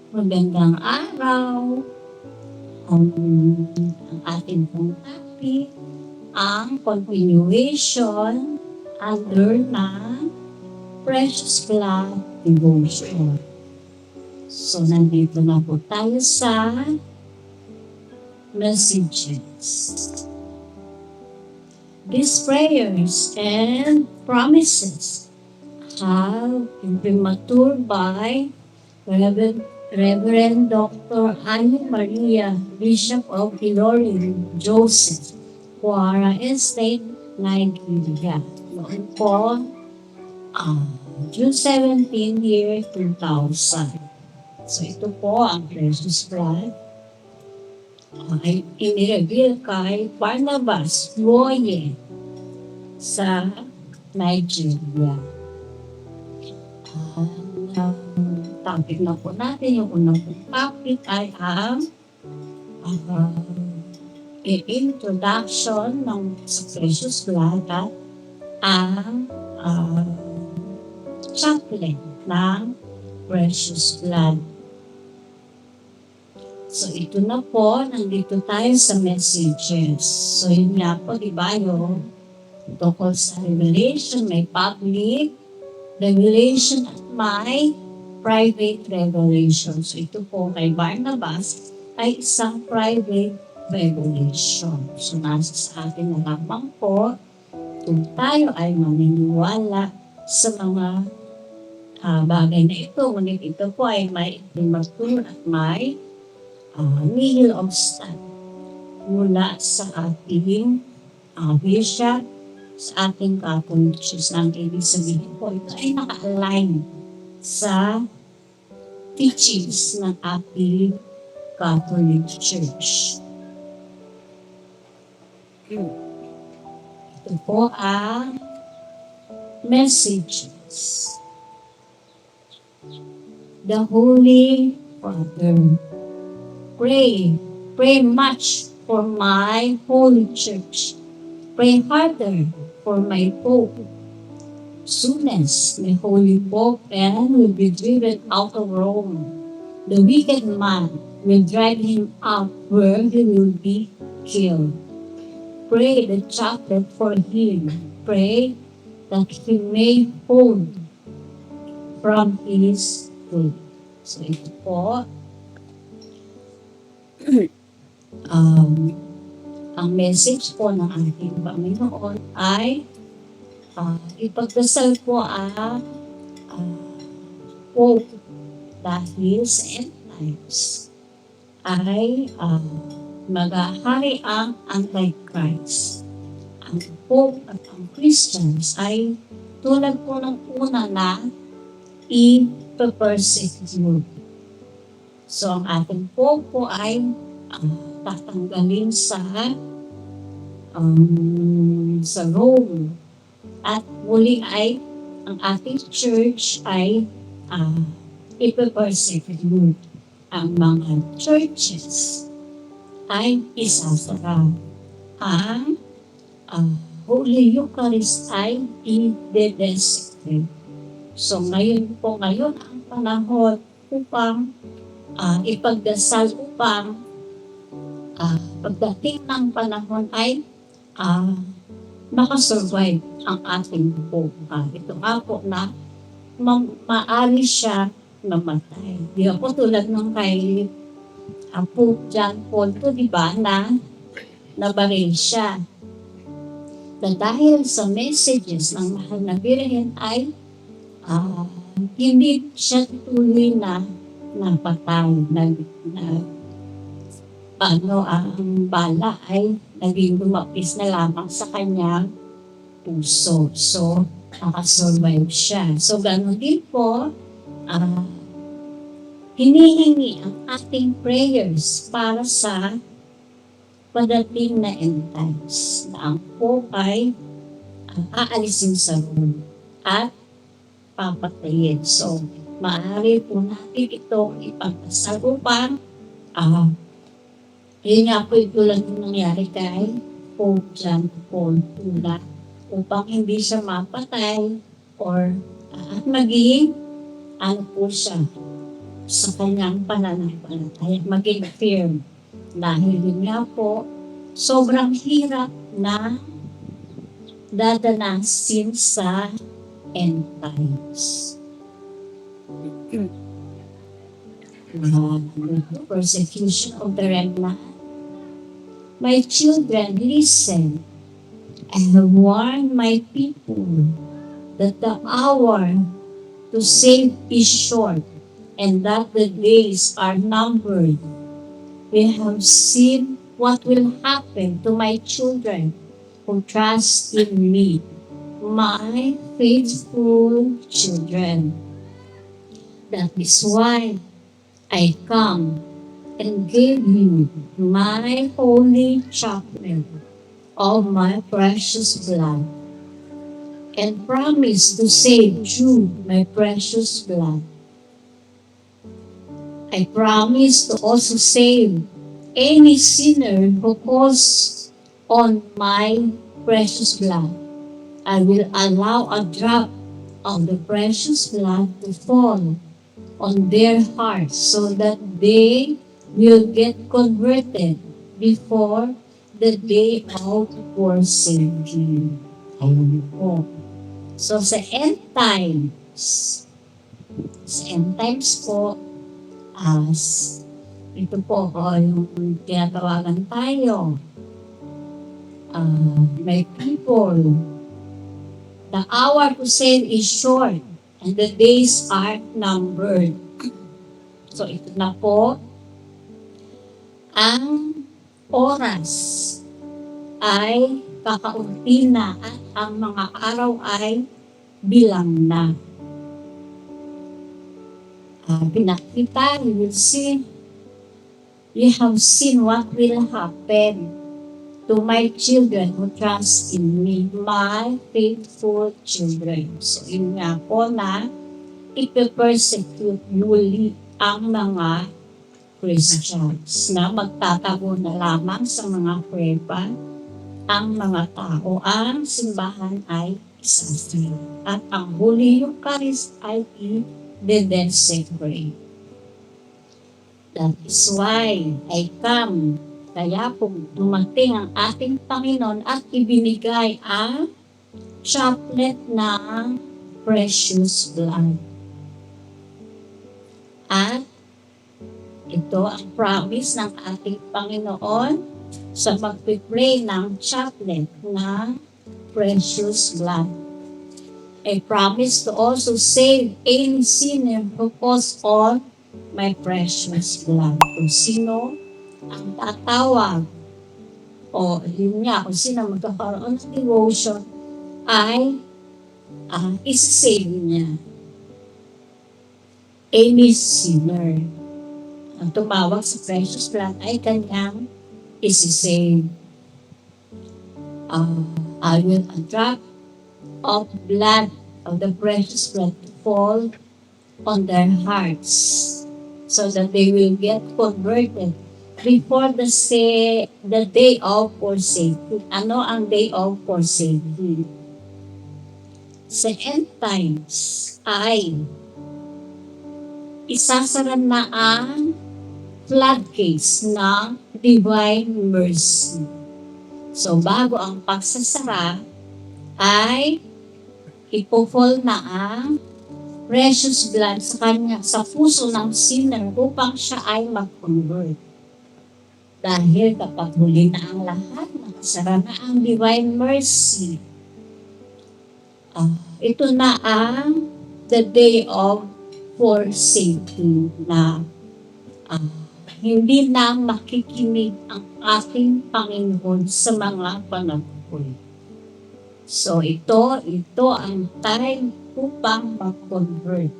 Magandang araw. Ang ating pong topic, ang continuation under ng Precious Blood Devotion. So, nandito na po tayo sa messages. These prayers and promises have been matured by Reverend Dr. Annie Maria, Bishop of Ilorin, Joseph, Quara Estate, Nigeria. Noon po, June 17, year 2000. So ito po ang Precious Blood ay inireveal kay Barnabas Boye sa Nigeria. Topic na po natin, yung unang topic ay ang introduction ng Precious Blood at ang chaplain ng Precious Blood. So ito na po, nandito tayo sa messages. So yun nga po, diba, yung tungkol sa revelation, may public revelation at may private revelation. So ito po kay Barnabas ay isang private revelation. So nasa sa atin na lamang po kung tayo ay maniniwala sa mga bagay na ito. Ngunit ito po ay may mature at may nihil obstat mula sa ating bishop, sa ating Catholic Church. Ang ibig sabihin po, ito ay naka-align sa teachings ng ating Catholic Church. Ito po ang messages. The Holy Father. Pray much for my Holy Church. Pray harder for my Pope. Soonest, the Holy Pope and will be driven out of Rome. The wicked man will drive him out where he will be killed. Pray the chaplet for him. Pray that he may hold from his food. So ito po, ang message po ng ating Panginoon ay ipagdasal po ang Pope dahil sa end times ay maghahari ang Antichrist. Ang Pope at ang Christians ay tulad po ng una na i-persecute. So ang ating Pope po ay tatanggalin sa Rome. At muli ay ang ating church ay ipe-persecute. Ang mga churches ay isasara. Ang Holy Eucharist ay i-desecrate. So ngayon ang panahon upang ipagdasal upang pagdating ng panahon ay makasurvive ang ating Pope. Ito nga po na maaari siya mamatay. Di po tulad ng kay Pope John Paul II, di ba, na nabaril siya. Dahil sa messages ng mahal na Birhen ay hindi siya tuloy na napatay. Ang bala ay naging lumapis na lamang sa kanyang puso. So, nakasurvive siya. So, gano'n din po, hinihingi ang ating prayers para sa padating na end times na ang Pope ay aalisin sa Rome at papatayin. So, maaari po natin itong ipagdasal upang yun nga po ito lang yung nangyari kay Pope John Paul II upang hindi siya mapatay or at maging ano po siya sa kanyang pananampalataya, maging firm. Dahil yun nga po, sobrang hirap na dadanasin sa end times. Persecution of the remnant. My children, listen. I have warned my people that the hour to save is short and that the days are numbered. We have seen what will happen to my children who trust in me, my faithful children. That is why I come and gave you my holy chaplet of my precious blood, and promise to save through my precious blood. I promise to also save any sinner who calls on my precious blood. I will allow a drop of the precious blood to fall on their hearts so that they will get converted before the day of forsaking. Ayun po. So sa end times po, as ito po yung tinatawagan tayo, my people, the hour to save is short and the days are numbered. So ito na po, ang oras ay kakaunti na at ang mga araw ay bilang na. Pinakita, you will see, you have seen what will happen to my children who trust in me, my faithful children. So yun nga po na ipe-persecute muli ang mga Christians na magtatago na lamang sa mga prueba ang mga tao. Ang simbahan ay isasira at ang Holy Eucharist ay i-desecrate. That is why I come. Kaya po dumating ang ating Panginoon at ibinigay ang chaplet ng precious blood. At ito ang promise ng ating Panginoon sa magpipray ng chaplet ng precious blood. I promise to also save any sinner who calls on my precious blood. Kung sino ang tatawag o yun nga, kung sino magkakaroon ng devotion ay isasave niya. Any sinner ang tumawag sa precious blood ay kanyang isasave. I will a drop of blood of the precious blood to fall on their hearts so that they will get converted before the day of forsaking. Ano ang day of forsaking? Sa end times ay isasara na ang floodgates ng divine mercy. So bago ang pagsasara ay ipofall na ang precious blood sa puso ng sinner upang siya ay mag-convert. Dahil kapag huli na ang lahat, nakasara na ang divine mercy. Ito na ang the day of forsaking na hindi na makikinig ang ating Panginoon sa mga panagpuli. So ito ang time upang mag-convert.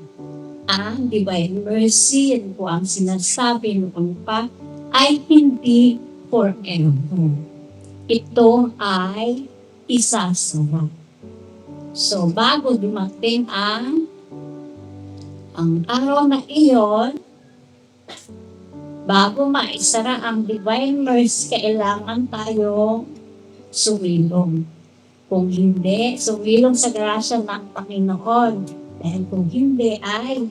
Ang divine mercy, yan po ang sinasabi noon pa, ay hindi forever. Ito ay isasara. So bago dumating ang araw na iyon, bago maisara ang divine mercy, kailangan tayong sumilong. Kung hindi, sumilong sa grasya ng Panginoon. Dahil kung hindi ay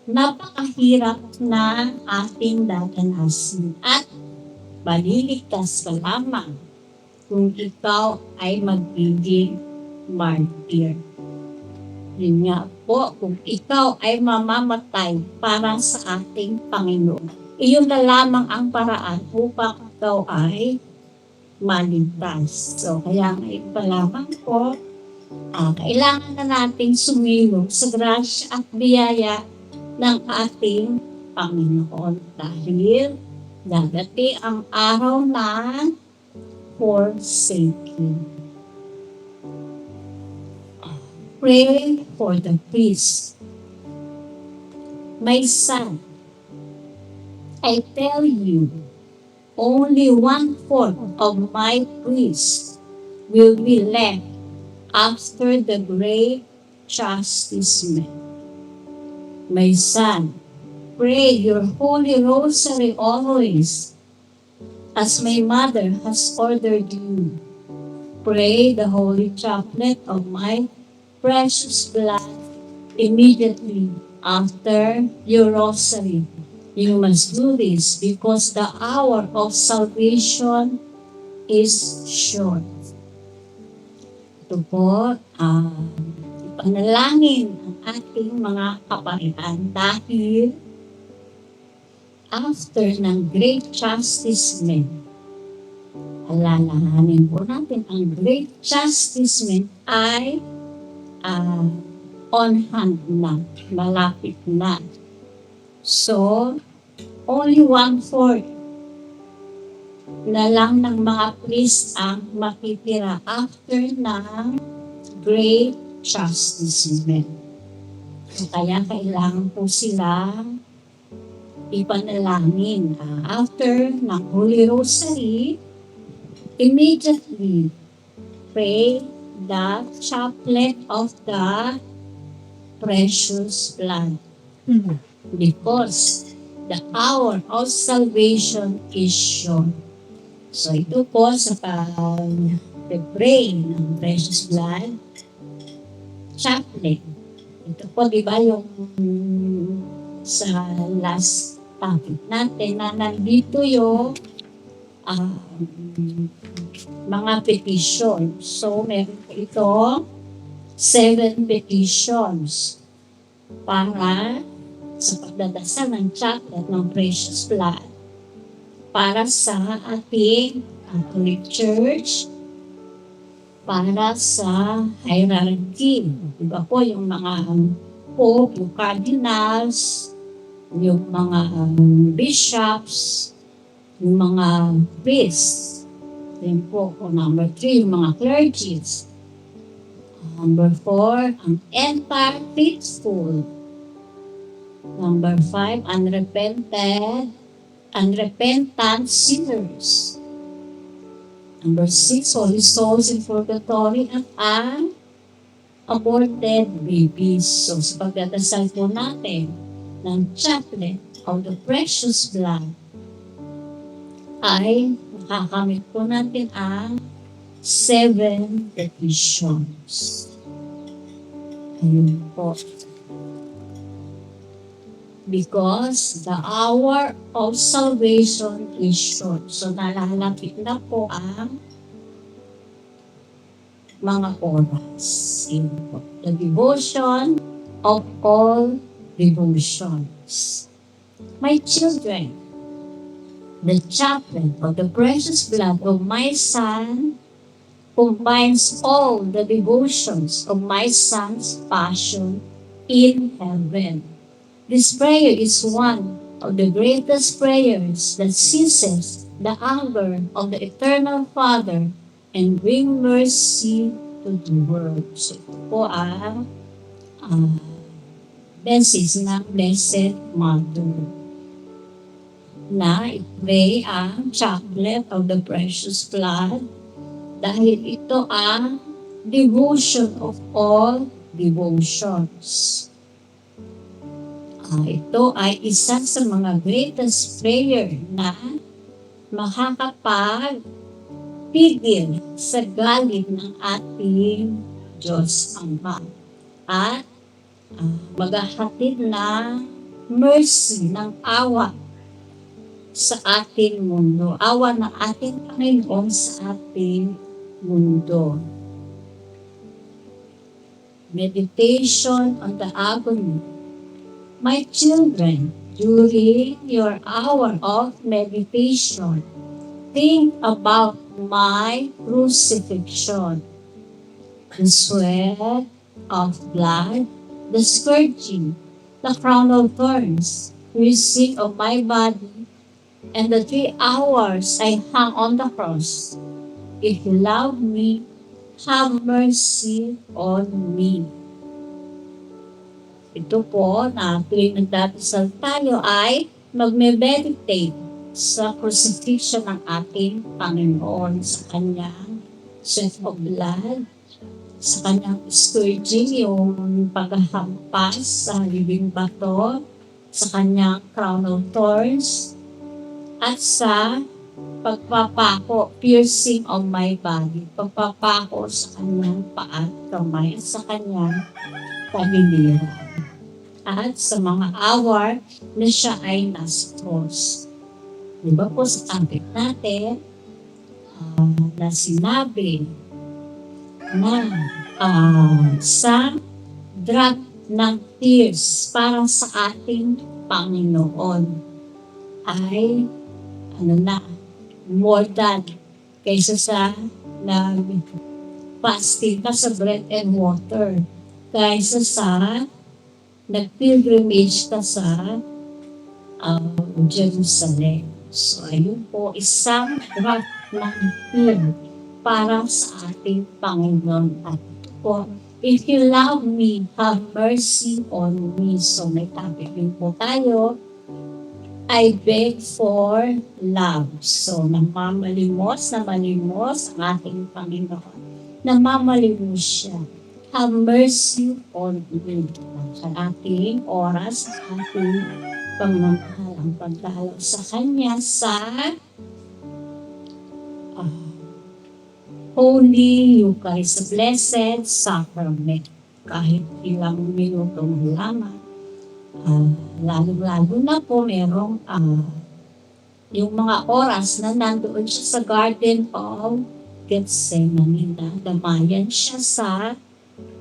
napakahirap na ating dadanasin at maliligtas ka lamang kung ikaw ay magiging martyr. Yun nga po, kung ikaw ay mamamatay para sa ating Panginoon, iyon na lamang ang paraan upang ikaw ay maligtas. So, kaya ngayon pa lamang po, kailangan na nating sumilong sa grasya at biyaya ng ating Panginoon dahil dadating ang araw ng forsaking. Pray for the priest. My son, I tell you, only 1/4 of my priests will be left after the great chastisement. My son, pray your holy rosary always, as my mother has ordered you. Pray the holy chaplet of my precious blood immediately after your rosary. You must do this because the hour of salvation is short. Ito po, ipanalangin ang ating mga kaparian dahil after ng great chastisement, alalahanin po natin ang great chastisement ay on hand na, malapit na. So, only 1/4 na lang ng mga priest ang makitira after ng great chastisement. So, kaya kailangan po sila ipanalangin. After ng Holy Rosary, immediately pray the chaplet of the precious blood. Because the hour of salvation is short. So ito po sa pag-pray ng precious blood chaplet. Ito po, di ba, yung sa last topic natin na nandito yung mga petition. So, meron po ito 7 petitions para sa pagdadasal ng chaplet ng precious blood para sa ating Catholic Church, para sa hierarchy. Diba po, yung mga pope, yung cardinals, yung mga bishops, yung mga priests. Then po, number 3, yung mga clergies. Number 4, ang entire faithful. Number 5, unrepentant sinners. Number 6, holy souls in purgatory at ang aborted babies. So, sa pagdadasal po natin ng chaplet of the precious blood, ay makakamit po natin ang 7 petitions. Ayun po. Because the hour of salvation is short. So, nalalapit na po ang mga oras. Yun po. The devotion of all devotions. My children, the chaplet of the precious blood of my Son combines all the devotions of my Son's passion in heaven. This prayer is one of the greatest prayers that ceases the anger of the Eternal Father and bring mercy to the world. So ito po ang message ng Blessed Mother na i-pray ang chaplet of the precious blood dahil ito ang devotion of all devotions. Ito ay isa sa mga greatest prayer na makakapagpigil sa galit ng ating Diyos Ama. At maghahatid na mercy ng awa sa ating mundo. Awa ng ating Panginoon sa ating mundo. Meditation on the agony. My children, during your hour of meditation, think about my crucifixion, the sweat of blood, the scourging, the crown of thorns, bruising of my body, and the 3 hours I hung on the cross. If you love me, have mercy on me. Ito po na tuwing nagdadasal tayo ay magme-meditate sa crucifixion ng ating Panginoon, sa kanyang sweat of blood, sa kanyang scourging, yung paghahampas sa libing bato, sa kanyang crown of thorns, at sa pagpapako, piercing of my body, pagpapako sa kanyang paa at kamay, at sa kanyang pagiliran. At sa mga hour na siya ay nasa cross. Diba po sa topic natin, na sinabi na sa drop ng tears para sa ating Panginoon ay more than kaysa sa fasting ka sa bread and water, kaysa sa nag-pilgrimage ka sa Jerusalem. So ayun po, isang drop ng tear para sa ating Panginoon. At po, if you love me, have mercy on me. So may topic din po tayo, I beg for love. So, namamalimos ang ating Panginoon. Namamalimos siya. Have mercy on me. Sa ating oras, sa ating pagmamahal, ang pagdalo sa Kanya sa Holy Eucharist, Blessed Sacrament. Kahit ilang minutong lamang, lalo na po merong yung mga oras na nandoon siya sa Garden of Gethsemane, na damayan siya sa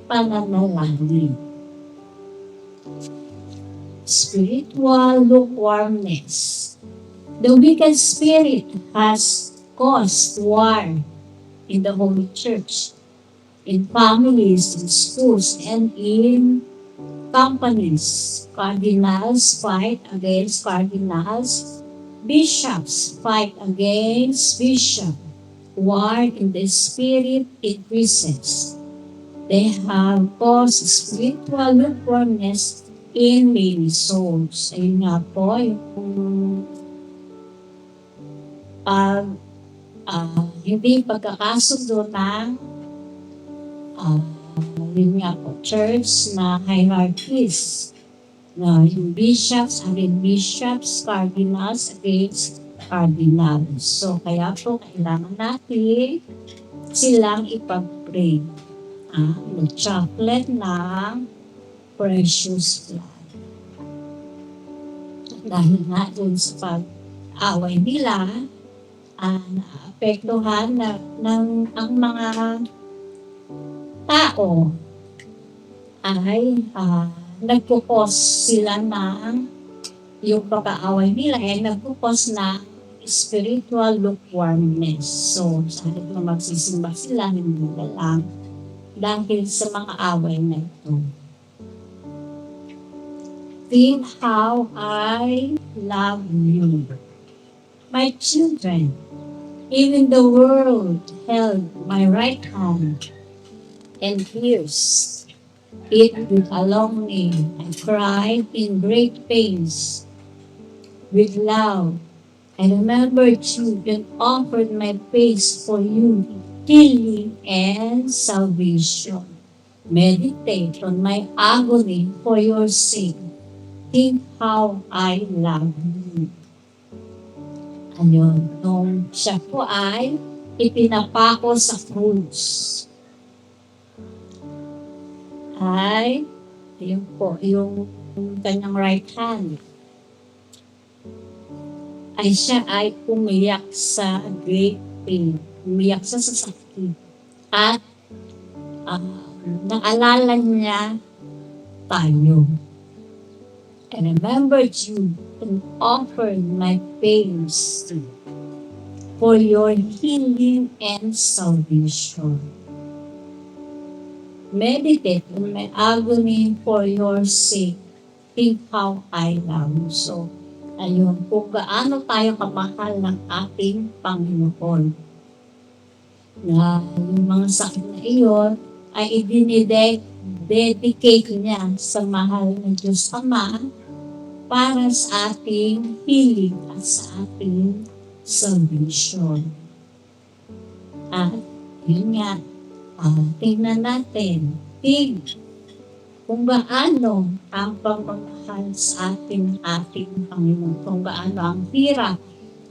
pananalangin. Spiritual lukewarmness. The wicked spirit has caused war in the Holy Church, in families, in schools, and in companies. Cardinals fight against cardinals. Bishops fight against bishops. War in the spirit increases. They have caused spiritual lukewarmness in many souls. Ayun nga po, yung hindi pagkakasundo ng yun nga po, church na hierarchies, na yung bishops against bishops, cardinals against cardinals. So kaya po kailangan natin silang ipag-pray. The chocolate ng precious blood. Dahil nga dun sa pag-away nila, naapektuhan ang mga tao ay nagpupos sila ng yung pag-aaway nila ay nagpupos na spiritual lukewarmness. So, sabi ko magsisimba sila, hindi na lang dahil sa mga away na ito. Think how I love you. My children, even the world held my right hand and pierced it with a long nail. I cried in great pains with love. I remembered you and offered my face for you, healing and salvation. Meditate on my agony for your sake. Think how I love you. Ayun, nung siya po ay ipinapako sa krus, ay Yun po, yung kanyang right hand ay siya ay umiyak sa great pain. Umiyak sa sakit. At naalala niya tayo. I remembered you and offered my pains for your healing and salvation. Meditate on my agony for your sake. Think how I love you. So, ayun, kung gaano tayo kamahal ng ating Panginoon. Na yung mga sakit na iyon ay dedicate niya sa mahal ng Diyos Ama para sa ating healing at sa ating salvation. At yun nga, tingnan natin, kung gaano ang pagmamahal sa ating Panginoon, kung gaano ang hirap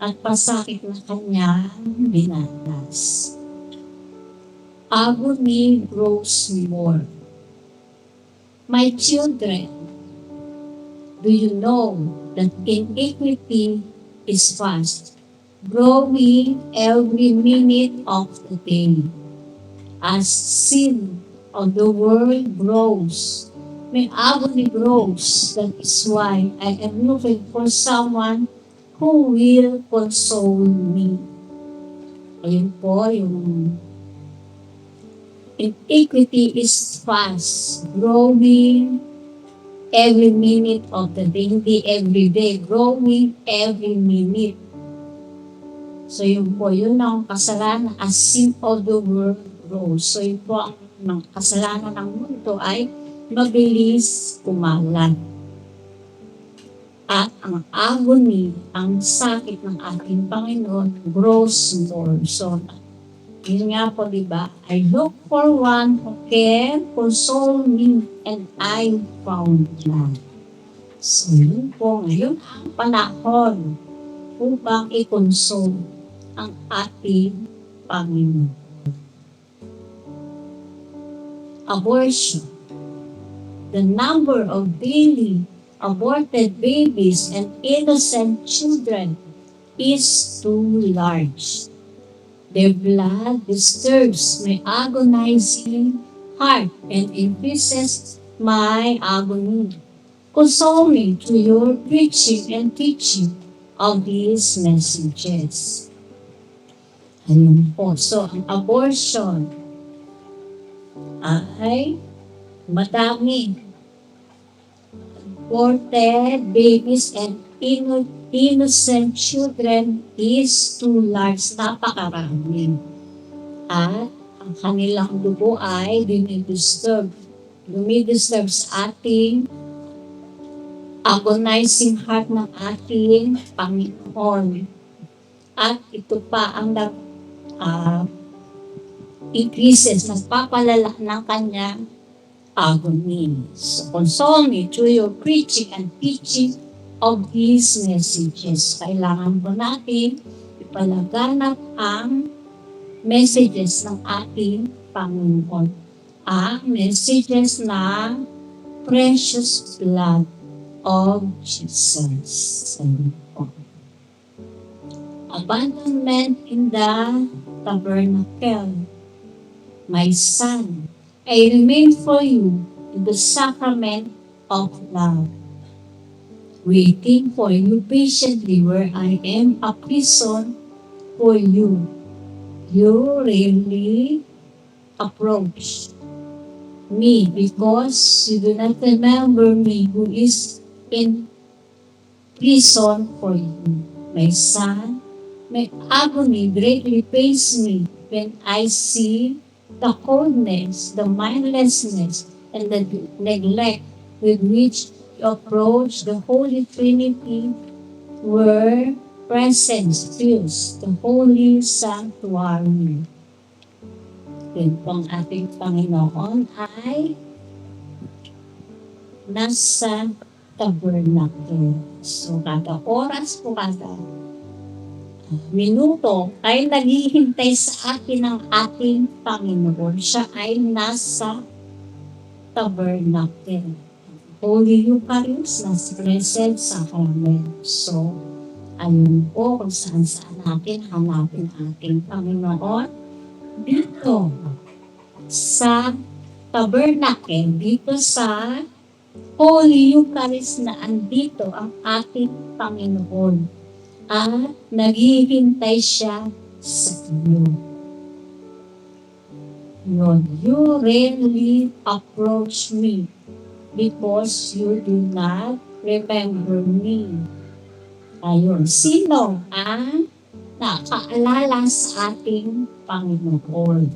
at pasakit na kanya binatas. Agony grows more. My children, do you know that iniquity is fast, growing every minute of the day? As sin of the world grows, my agony grows. That is why I am looking for someone who will console me. Ayun po, yung iniquity is fast, growing every minute of the day, hindi every day, growing every minute. So yun po, yun ang kasalanan, as sin of the world grows. So yun po, ang kasalanan ng mundo ay mabilis kumalat. At ang agony, ang sakit ng ating Panginoon grows more. So, yun nga po, diba? I look for one who can console me and I found none. So, yun po, ngayon ang panahon upang i-console ang ating Panginoon. Abortion. The number of daily aborted babies and innocent children is too large. Their blood disturbs my agonizing heart and increases my agony. Console me through your preaching and teaching of these messages. Ayun po. So, ang abortion ay madami. Aborted babies and innocent children is too large, napakarami. At ang kanilang dugo ay dumidisturb sa ating agonizing heart ng ating Panginoon. At ito pa ang increases, nagpapalala ng kanyang agony. So, console me through your preaching and teaching of these messages. Kailangan po natin ipalaganap ang messages ng ating Panginoon. Ang messages ng precious blood of Jesus. Abandonment in the tabernacle. My son, I remain for you in the sacrament of love, waiting for you patiently where I am a prison for you. You rarely approach me because you do not remember me who is in prison for you. My son, my agony greatly pains me when I see the coldness, the mindlessness, and the neglect with which you approach the Holy Trinity where presence fills the Holy Sanctuary. Yun pong ating Panginoon ay nasa tabernacle. So, kada oras po, kada minuto ay naghihintay sa atin ng ating Panginoon. Siya ay nasa tabernacle. Holy Eucharist, Last Blessed Sacrament. So, ayun po kung saan-saan natin hanapin ating Panginoon dito sa tabernacle, dito sa Holy Eucharist na andito ang ating Panginoon at naghihintay siya sa inyo. Lord, you rarely approach me because you do not remember me. Ayun, sino ang nakaalala sa ating Panginoon?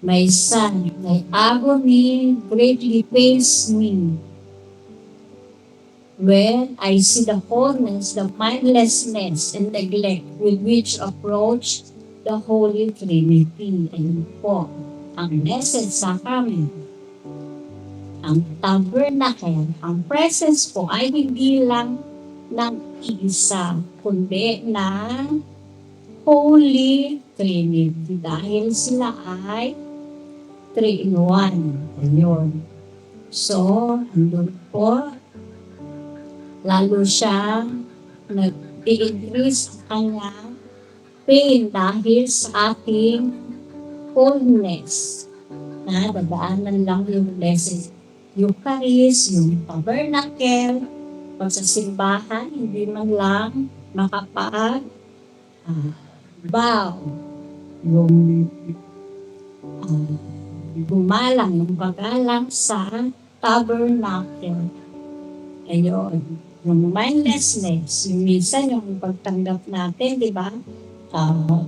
My son, my agony greatly pains me. When I see the coldness, the mindlessness, and neglect with which approach the Holy Trinity. Ayun po, ang Blessed Sacrament, ang tabernacle, ang presence po ay hindi lang ng isa, kundi ng Holy Trinity. Dahil sila ay 3-in-1. Ayun. So, andun po, lalo siyang nag-i-increase ang kanyang pain dahil sa ating coldness. Na dadaanan lang yung Blessed Eucharist, yung tabernacle, pagsasimbahan, hindi man lang bow, yung gumalang, yung pagalang sa tabernacle. Ayun, yung mindlessness, yung minsan yung pagtanggap natin, di ba?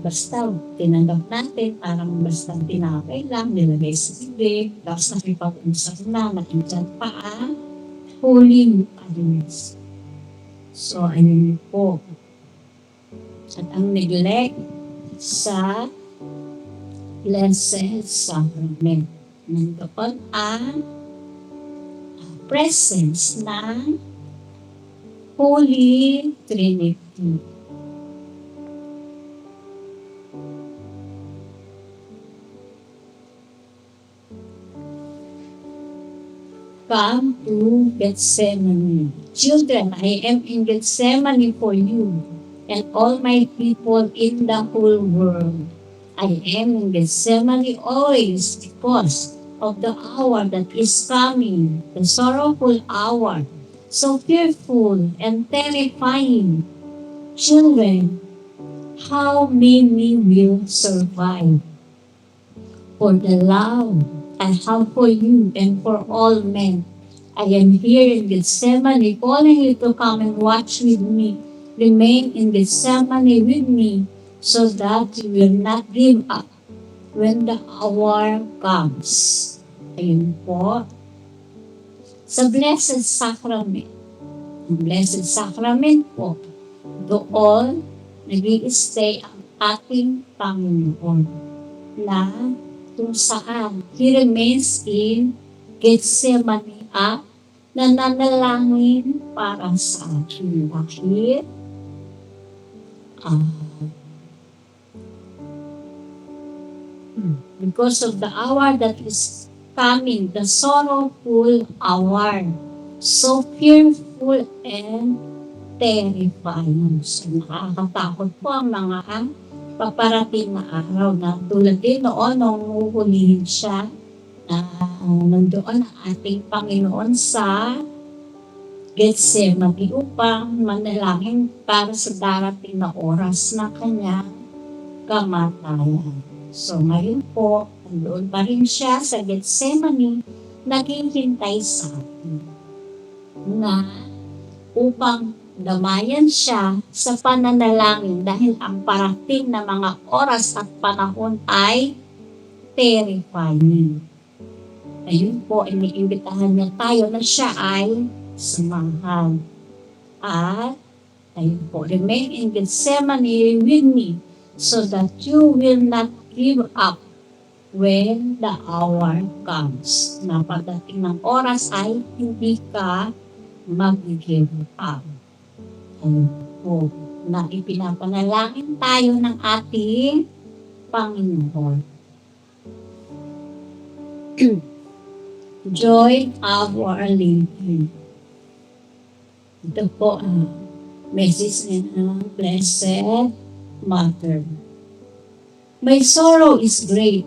Basta tinanggap natin, parang basta tinapay lang, nilagay sa bibig, tapos nakipag-usap na, nakikyan pa ang Holy Eucharist. So, ayun po. At ang neglect sa Blessed Sacrament. Nandoon ang presence ng Holy Trinity. Come to Gethsemane. Children, I am in Gethsemane for you and all my people in the whole world. I am in Gethsemane always because of the hour that is coming, the sorrowful hour, so fearful and terrifying. Children, how many will survive? For the love I have for you and for all men, I am here in Gethsemane calling you to come and watch with me. Remain in Gethsemane with me, so that you will not give up when the hour comes. Ayun po. Sa Blessed Sacrament. Ang Blessed Sacrament po, doon nag-i-stay ang ating Panginoon na kung saan He remains in Gethsemane at nananalangin para sa atin. Dahil because of the hour that is coming, the sorrowful hour, so fearful and terrifying. So, nakakatakot po ang mga paparating na araw na tulad din noon nung huhulihin siya na nandoon ang ating Panginoon sa Gethsemane upang manalangin para sa darating na oras na kanyang kamatayan. So ngayon po, nandoon pa rin siya sa Gethsemane, naghihintay sa atin na upang damayan siya sa pananalangin dahil ang parating na mga oras at panahon ay terrifying. Ayun po, iniimbitahan niya tayo na siya ay samahan. At ayun po, remain in Gethsemane with me so that you will not give up when the hour comes. Na pagdating ng oras ay hindi ka mag-give up. Ayun po, na ipinapanalangin tayo ng ating Panginoon. joy of our Lady. Ito po ang message ng Blessed Mother. My sorrow is great.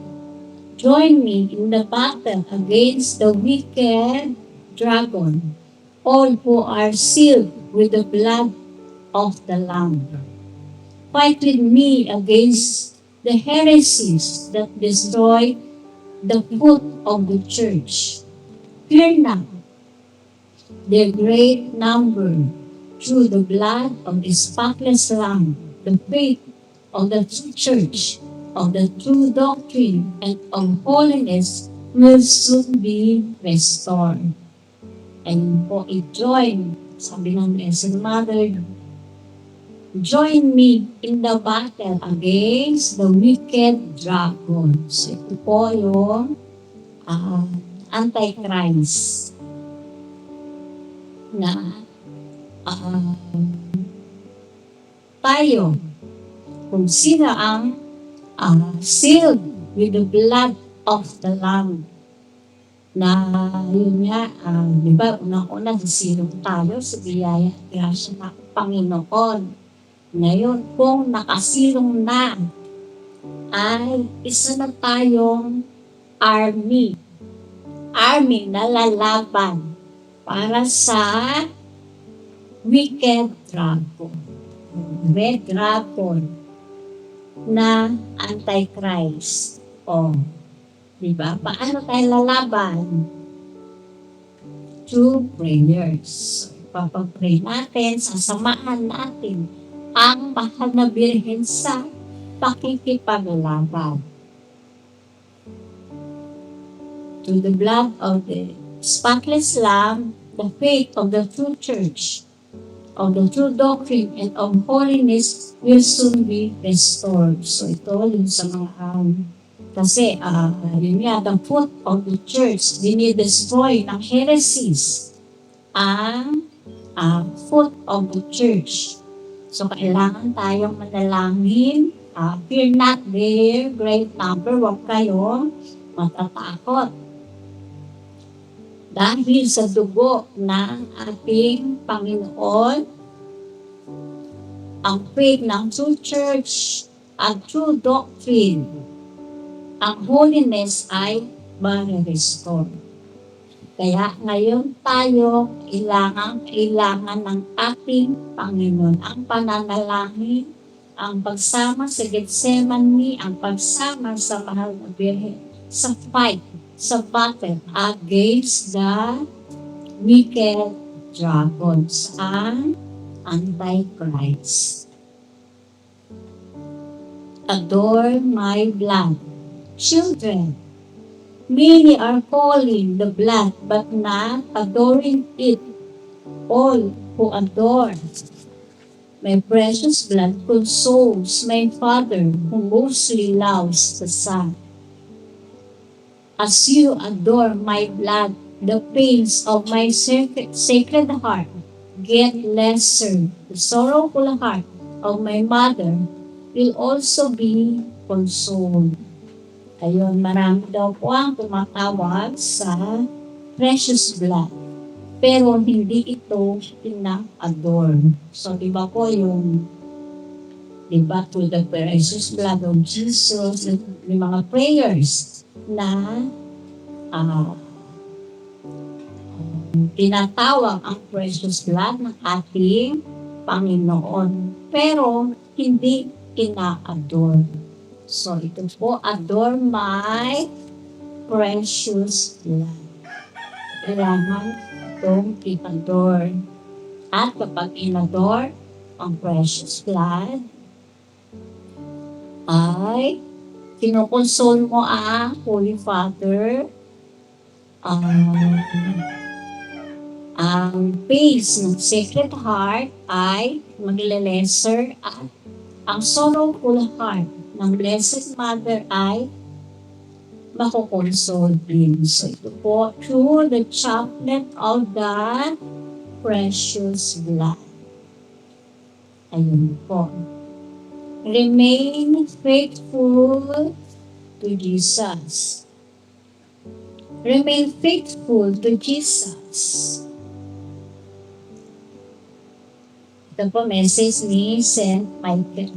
Join me in the battle against the wicked dragon, all who are sealed with the blood of the Lamb. Fight with me against the heresies that destroy the foot of the church. Fear not their great number, through the blood of the spotless Lamb, the faith of the true church, of the true doctrine, and of holiness will soon be restored. And po i-join, sabi ng Blessed Mother, join me in the battle against the wicked dragon. So ito po yung Antichrist na tayo, kung sino ang sealed with the blood of the Lamb. Na yun nga, di ba, unang-una sisilong tayo sa biyaya at grasya ng Panginoon. Ngayon, kung nakasilong na, ay isa na tayong army na lalaban para sa wicked dragon, red dragon na Antichrist. Diba? Paano tayo lalaban? Through prayers. So, ipapag-pray natin, sasamahan natin ang mahal na Birhen sa pakikipaglaban. Through the blood of the spotless Lamb, the faith of the true church, of the true doctrine, and of holiness will soon be restored. So ito yung sa mga kasi yun nga, the foot of the church, dinidestroy ng heresies ang foot of the church. So kailangan tayong manalangin, fear not their great number, huwag kayong matatakot. Dahil sa dugo ng ating Panginoon, ang faith ng true church, ang true doctrine, ang holiness ay ma-restore. Kaya ngayon tayo, kailangan ng ating Panginoon. Ang pananalangin, ang pagsama sa Gethsemane, ang pagsama sa mahal na Birhen, sa fight, sa battle against the wicked dragons, ang Antichrist. Adore my blood. Children, many are calling the blood but not adoring it. All who adore my precious blood consoles my Father who mostly loves the Son. As you adore my blood, the pains of my sacred heart get lesser. The sorrowful heart of my mother will also be consoled. Ayun, marami daw po ang tumatawag sa precious blood. Pero hindi ito ina-adore. So, di ba po yung, di ba, to the precious blood of Jesus, yung mga prayers na tinatawag ang precious blood ng ating Panginoon. Pero hindi ina-adore. So, ito po, adore my precious blood. Kailangan itong i-adore. At kapag in-adore ang precious blood, ay kinukonsol mo ang Holy Father, ang pace ng Sacred Heart ay magle-lesser at ang sorrowful heart ng Blessed Mother ay makukonsol din. So ito po, through the chaplet of the precious blood. Ayun po. Remain faithful to Jesus. Remain faithful to Jesus. Ito po message ni Saint Michael.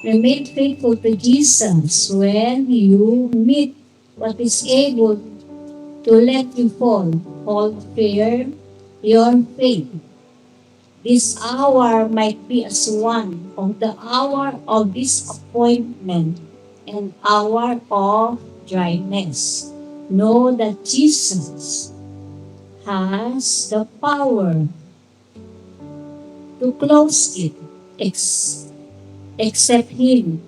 Remain faithful to Jesus when you meet what is able to let you fall. Hold firm your faith. This hour might be as one of the hour of disappointment and hour of dryness. Know that Jesus has the power to close it, except Him.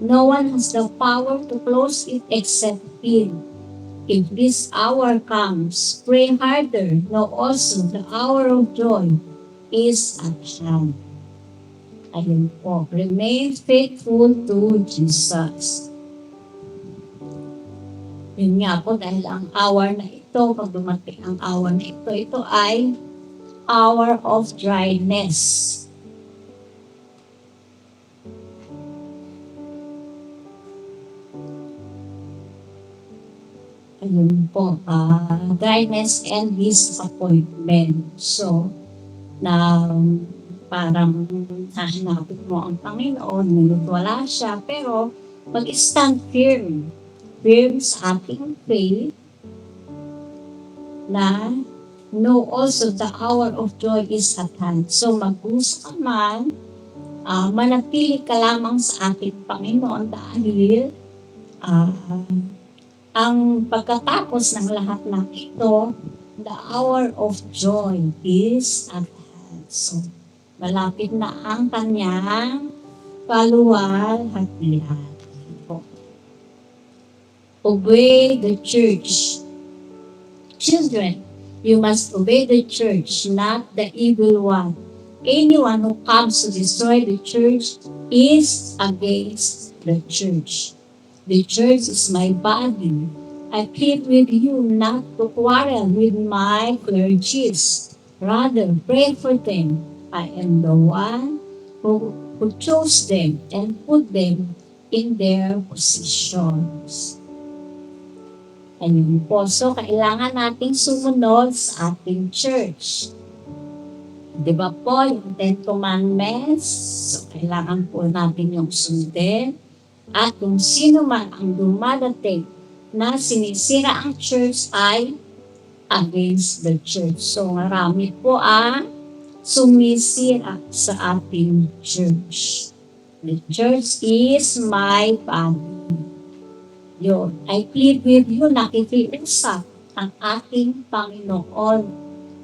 No one has the power to close it except Him. If this hour comes, pray harder. Know also the hour of joy is at hand. Ayun po, remain faithful to Jesus. Yun nga po, dahil ang hour na ito, pag dumating ang hour na ito ay hour of dryness. Ayun po, dryness and disappointment. So, na parang hahanapin mo ang Panginoon, ngunit wala siya, pero mag-stand firm sa ating faith na know also the hour of joy is at hand. So mag-usa ka man, manatili ka lamang sa ating Panginoon dahil ang pagkatapos ng lahat ng ito, the hour of joy is at hand. So malapit na ang kanyang kaluwalhatian. Obey the church. Children, you must obey the church, not the evil one. Anyone who comes to destroy the church is against the church. The church is my body. I plead with you not to quarrel with my clergies. Rather, pray for them. I am the one who chose them and put them in their positions. Ayun po. So, kailangan nating sumunod sa ating church. Di ba po, yung 10 Commandments? So, kailangan po natin yung sundin. At kung sino man ang dumadating na sinisira ang church ay against the church. So, marami po ang sumisira sa ating church. The church is my family. Yun. I plead with you, nakikiusap ang ating Panginoon.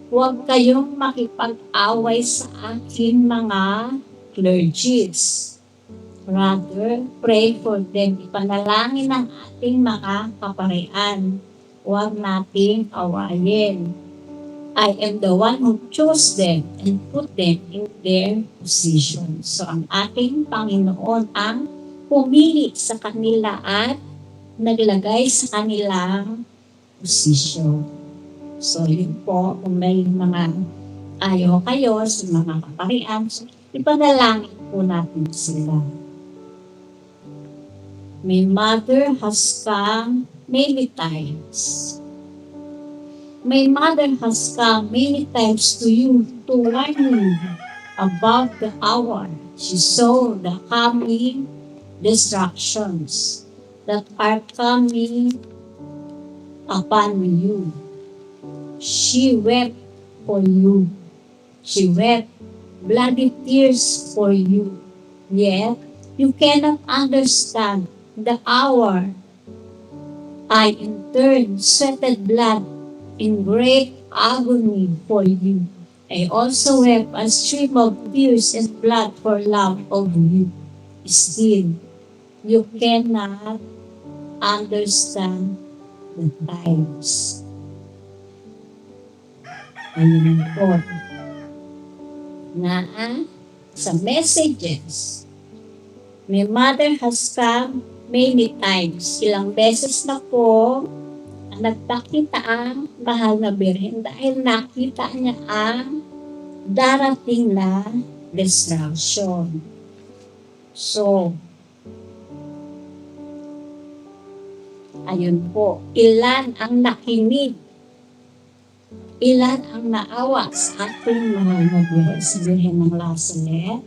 Huwag kayong makipag-away sa aking mga clergies. Rather, pray for them. Ipanalangin ang ating mga kaparian. Huwag nating awayin. I am the one who chose them and put them in their position. So, ang ating Panginoon ang pumili sa kanila at naglagay sa kanilang posisyon. So, yun po, kung may mga ayaw kayo sa mga kaparian, so, ipanalangin po natin sila. My mother has come many times. My mother has come many times to you to warn you about the hour. She saw the coming distractions that are coming upon you. She wept for you. She wept bloody tears for you. Yet, you cannot understand the hour. I in turn sweated blood in great agony for you. I also wept a stream of tears and blood for love of you. Still, you cannot understand the times. Ayun po. Na sa messages, my mother has come many times. Ilang beses na po nagpakita ang mahal na Birhen dahil nakita niya ang darating na destruction. So, Ayun po, ilan ang nakinig, ilan ang naawa sa ating mahal na Birhen ng Lazaret,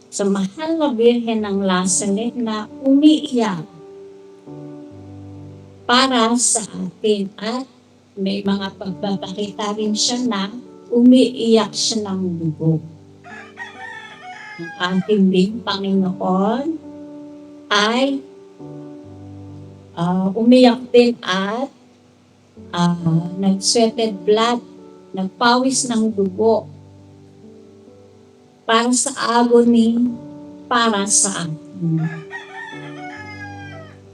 sa mahal na Birhen ng Lazaret na umiiyak para sa atin, at may mga pagpapakita rin siya na umiiyak siya ng dugo. Ang ating din Panginoon ay umiyak din at nag-sweated blood, nagpawis ng dugo para sa agony, para sa atin.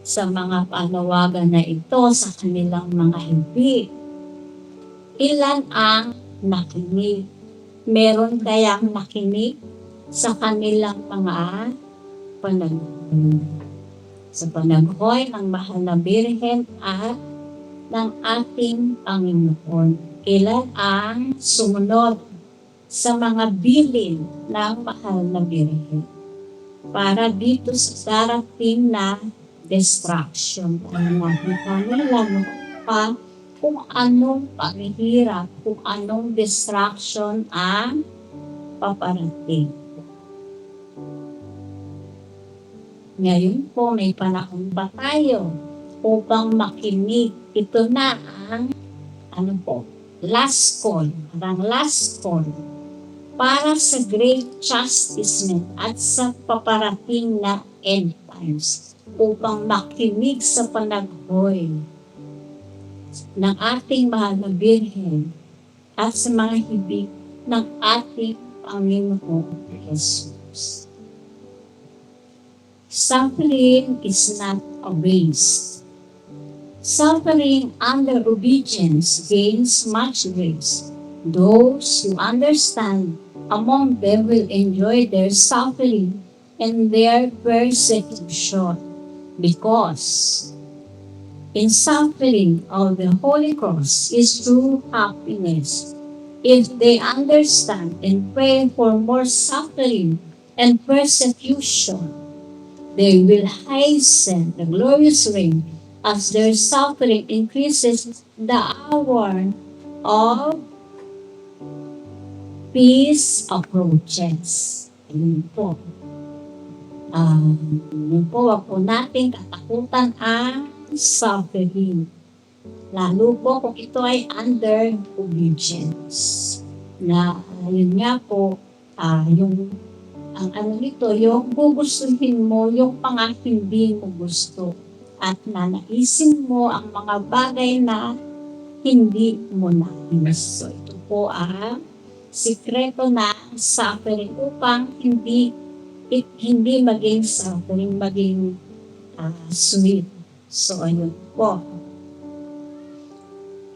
Sa mga panawagan na ito sa kanilang mga hibig, ilan ang nakinig? Meron kayang nakinig sa kanilang mga panaghoy? Sa panaghoy ng mahal na Birhen at ng ating Panginoon. Ilan ang sumunod sa mga bilin ng mahal na Birhen para dito sa darating na distraction? Nakita nila pa kung anong paghihirap, kung anong distraction ang paparating. Ngayon po, may panahon pa tayo upang makinig. Ito na ang last call, parang last call para sa great chastisement at sa paparating na end times, upang makinig sa panaghoy ng ating mahal na Birhen at sa mga hibig ng ating Panginoong Jesus. Suffering is not a waste. Suffering under obedience gains much grace. Those who understand among them will enjoy their suffering and their persecution, because in suffering of the Holy Cross is true happiness. If they understand and pray for more suffering and persecution, they will hasten the glorious reign as their suffering increases. The hour of peace approaches. Ayun po. Wag po natin katakutan ang suffering. Lalo po kung ito ay under obedience. Na yun nga po, yung yung gugustuhin mo, yung mga hindi mo gusto, at nanaisin mo ang mga bagay na hindi mo nais. So ito po ang sikreto na suffering, upang hindi maging suffering, maging sweet. So ayun po.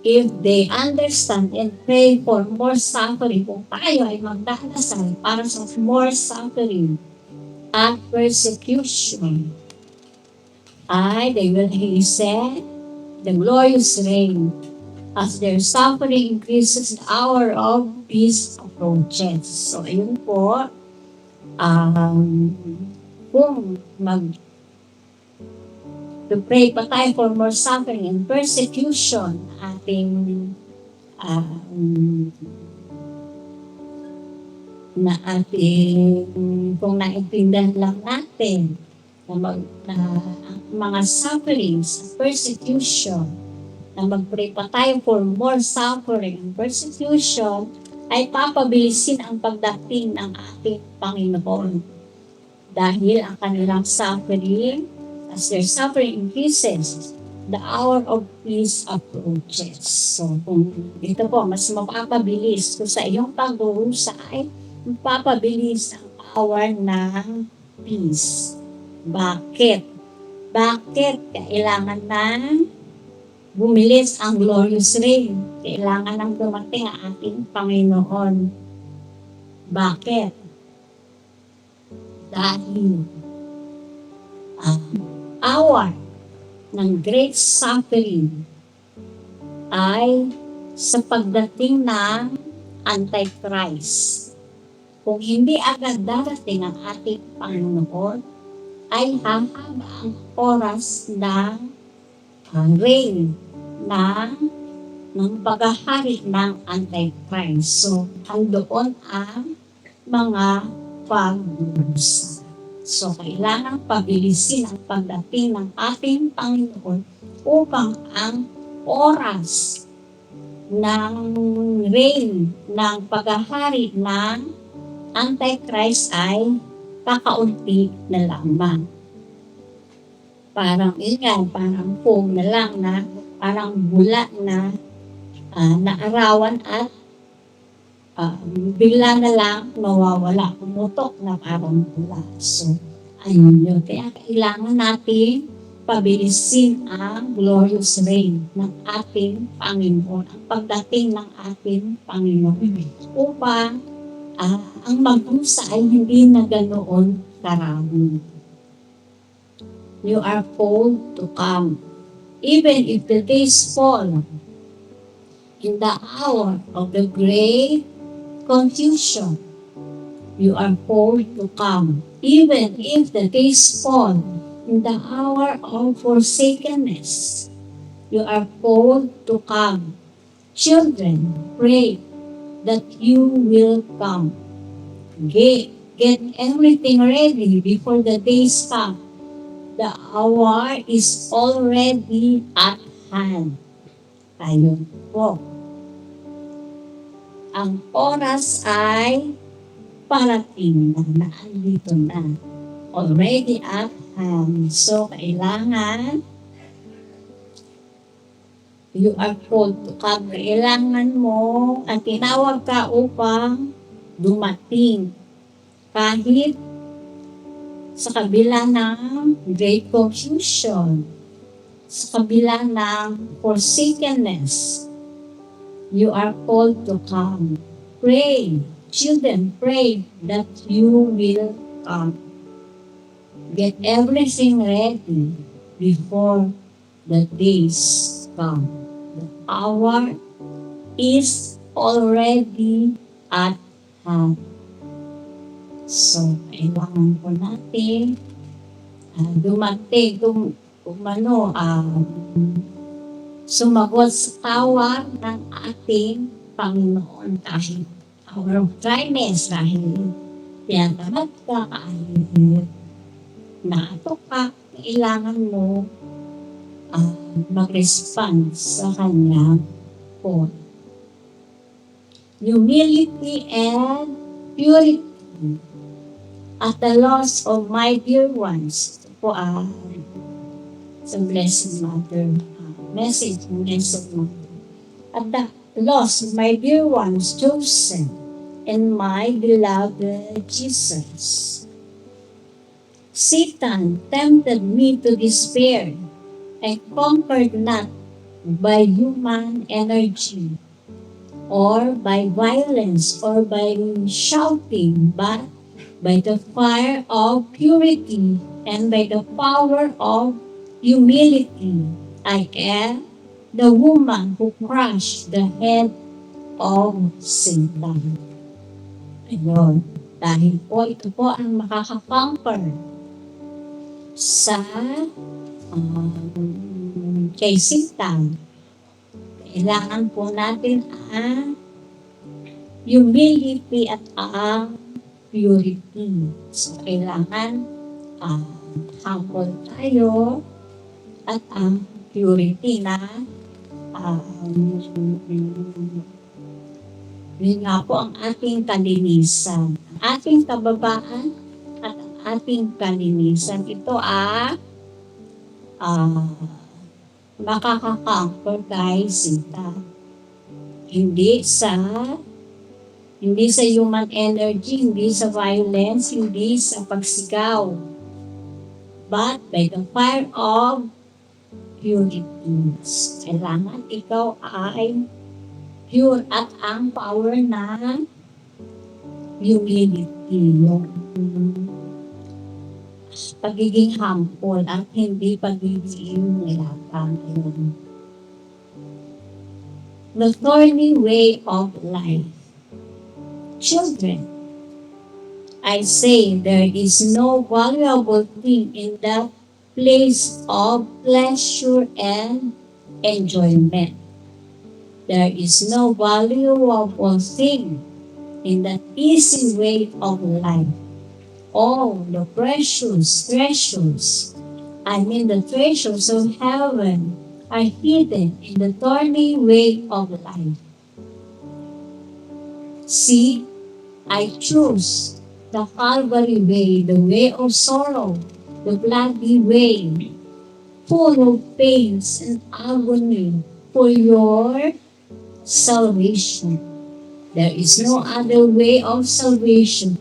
If they understand and pray for more suffering, kung tayo ay magdadasal para sa more suffering at persecution, they will hasten the glorious reign as their suffering increases. The hour of peace approaches. So ayun po, kung to pray pa tayo for more suffering and persecution, kung naintindihan lang natin mga sufferings, persecution, na mag-pray pa tayo for more suffering and persecution, ay papabilisin ang pagdating ng ating Panginoon. Dahil ang kanilang suffering, as their suffering increases, the hour of peace approaches. So, kung ito po, mas mapapabilis. Kung sa iyong pagdurusa ay mapapabilis ang hour ng peace. Bakit? Bakit kailangan ng bumilis ang glorious reign? Kailangan ng dumating ang ating Panginoon. Bakit? Dahil hour ng great suffering ay sa pagdating ng Antichrist. Kung hindi agad darating ang ating Panginoon, ay hahaba ang oras ng reign ng paghahari ng Antichrist. So, andoon ang mga pagdurusa. So, kailangan pabilisin ang pagdating ng ating Panginoon upang ang oras ng reign ng paghahari ng Antichrist ay kakaunti na lamang. Parang parang foam na lang na parang bula na naarawan at bigla na lang mawawala, pumutok na parang bula. So, ayun yun. Kaya kailangan natin pabilisin ang glorious reign ng ating Panginoon, ang pagdating ng ating Panginoon, upang ang magdusa ay hindi na ganoon karami. You are called to come. Even if the days fall, in the hour of the great confusion, you are called to come. Even if the days fall, in the hour of forsakenness, you are called to come. Children, pray that you will come. Get everything ready before the days come. The hour is already at hand. Ayun po. Ang oras ay parating na, naandito na. Already at hand. So, kailangan you are called to come. Kailangan mo at tinawag ka upang dumating. Kahit sa kabila ng great confusion, sa kabila ng forsakenness, you are called to come. Pray, children, pray that you will come. Get everything ready before the days come. The hour is already at hand. So, kailangan po natin dumating, sumagot sa tawag ng ating Panginoon kahit hour of dryness, kahit tinatamad ka, kahit naatok ka, kailangan mo mag-respond sa kanyang call. Humility and purity at the loss of my dear ones. Ito po sa Blessed Mother message ng Blessed Mother. At the loss of my dear ones chosen and my beloved Jesus. Satan tempted me to despair and conquered not by human energy or by violence or by shouting, but by the fire of purity and by the power of humility. I am the woman who crushed the head of Satan. Ayun. Dahil po ito po ang makakakonquer sa kay Satan. Kailangan po natin ang humility at ang purity. So, kailangan humble tayo at ang purity na yun nga po ang ating kalinisan. Ating kababaan at ang ating kalinisan. Ito makakakonquer kay Satan. Hindi sa human energy, hindi sa violence, hindi sa pagsigaw, but by the fire of purity. Kailangan ikaw ay pure at ang power ng humility, yung pagiging humble at hindi pagiging nilapang. The thorny way of life. Children, I say there is no valuable thing in that place of pleasure and enjoyment. There is no valuable thing in that easy way of life. All the the treasures of heaven are hidden in the thorny way of life. See, I choose the Calvary way, the way of sorrow, the bloody way, full of pains and agony for your salvation. There is no other way of salvation.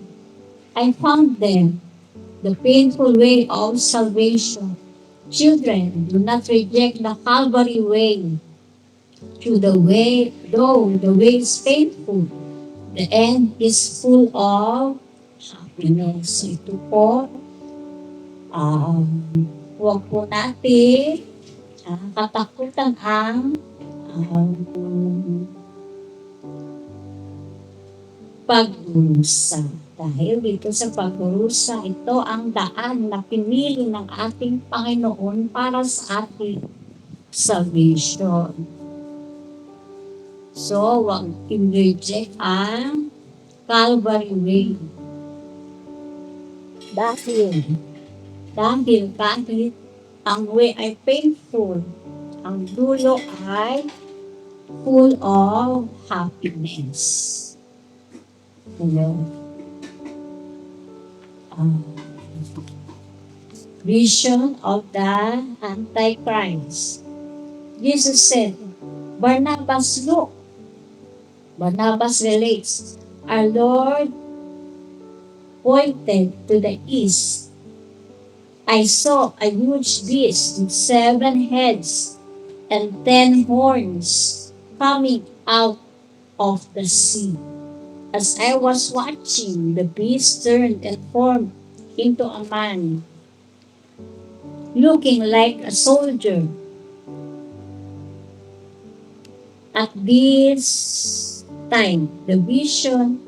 I found them, the painful way of salvation. Children, do not reject the Calvary way. Through the way, though the way is painful, the end is full of happiness. So ito po, huwag po natin katakutan ang pagdurusa. Dahil dito sa pagdurusa, ito ang daan na pinili ng ating Panginoon para sa ating salvation. So, huwag i-reject ang Calvary way. Dahil kahit ang way ay painful, ang dulo ay full of happiness. Vision of the Antichrist. Jesus said, Barnabas, look. Barnabas relates, our Lord pointed to the east. I saw a huge beast with 7 heads and 10 horns coming out of the sea. As I was watching, the beast turned and formed into a man, looking like a soldier. At this time, the vision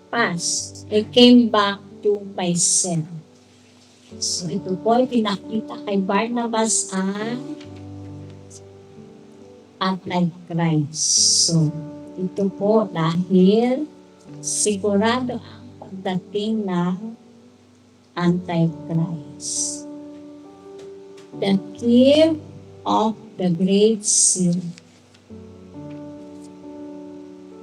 passed. I came back to myself. So ito po ay pinakita kay Barnabas ang Antichrist. So ito po dahil sigurado ang pagdating ng Antichrist. The gift of the Great Seal.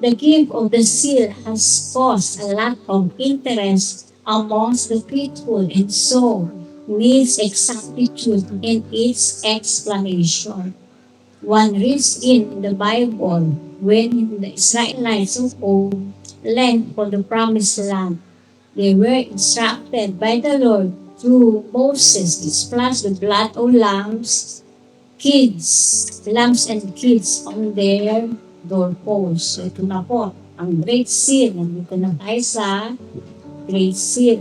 The gift of the seal has caused a lot of interest amongst the faithful and so needs exactitude in its explanation. One reads in the Bible when the Israelites of old left for the promised land, they were instructed by the Lord through Moses to splash the blood of lambs and kids on their doorposts. So ito na po, ang Great Seal. Nandito na tayo sa Great Seal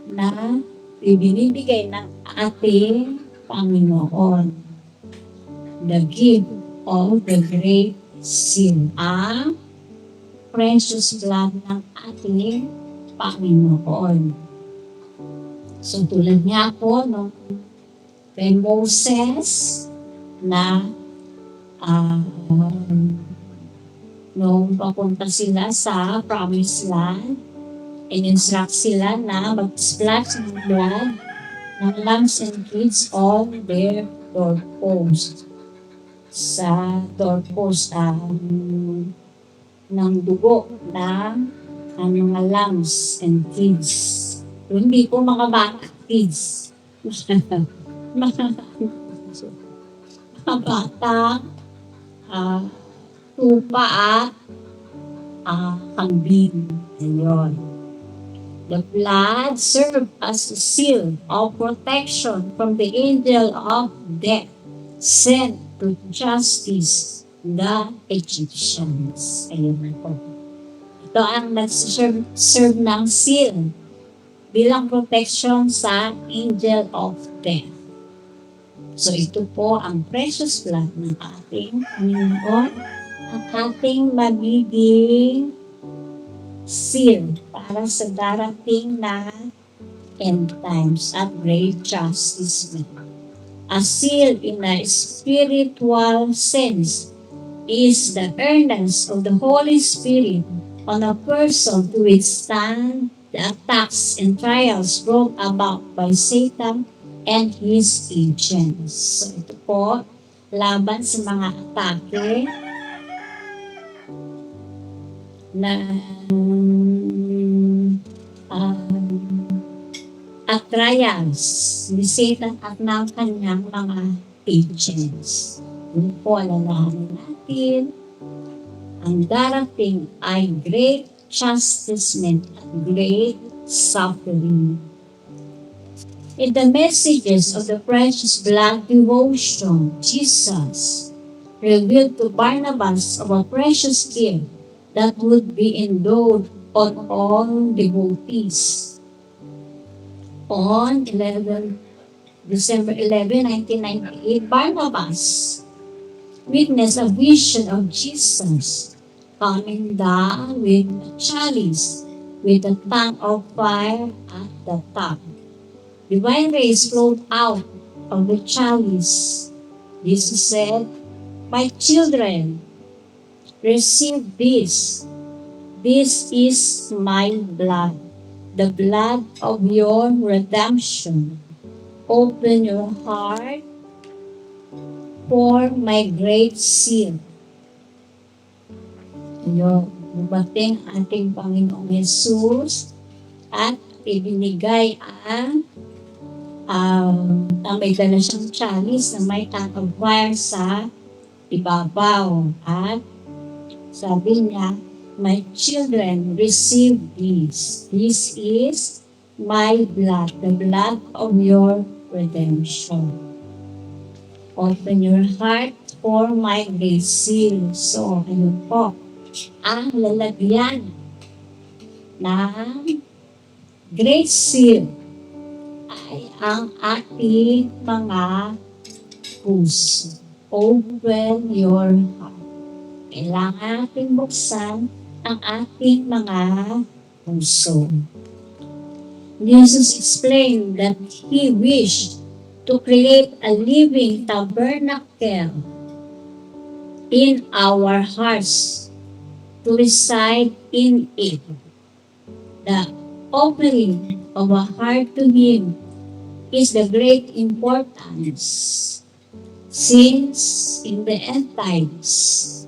na ibinibigay ng ating Panginoon. The gift of the Great Seal. Ang precious blood ng ating Panginoon. So tulad niya po no, kay Moses na nung papunta sila sa promised land, in-instruct sila na mag-splash ng blood ng lambs and kids on their doorpost. Sa doorpost ng dugo ng mga lambs and kids. Hindi po mga bata, kids. mga bata, tupa at kambing. Ayun. The blood served as a seal of protection from the angel of death sent to justice the Egyptians. Ayun po. Ito ang nagserve ng seal bilang protection sa angel of death. So ito po ang precious blood ng ating Panginoon, ang ating magiging seal para sa darating na end times at great chastisement. A seal in a spiritual sense is the earnest of the Holy Spirit on a person to withstand the attacks and trials brought about by Satan and his agents. So ito po, laban sa mga atake na at trials ni Satan at ng kanyang mga agents. Yun po, alalahanin natin, ang darating ay great chastisement at great suffering. In the messages of the precious blood devotion, Jesus revealed to Barnabas of a precious gift that would be endowed on all devotees. On December 11, 1998, Barnabas witnessed a vision of Jesus coming down with a chalice with a tongue of fire at the top. Divine rays flowed out of the chalice. Jesus said, "My children, receive this. This is my blood, the blood of your redemption. Open your heart for my great seal." Ayun, dumating ating Panginoong Yesus at ibinigay ang may dala siyang chalice na may tongue of fire sa ibabaw. At sabi niya, "My children, receive this. This is my blood, the blood of your redemption. Open your heart for my great seal." So, ayun po, ang lalagyan ng great seal ay ang ating mga puso. Open your heart. Kailangan natin buksan ang ating mga puso. Jesus explained that He wished to create a living tabernacle in our hearts to reside in it. The offering of a heart to Him is the great importance, since in the end times,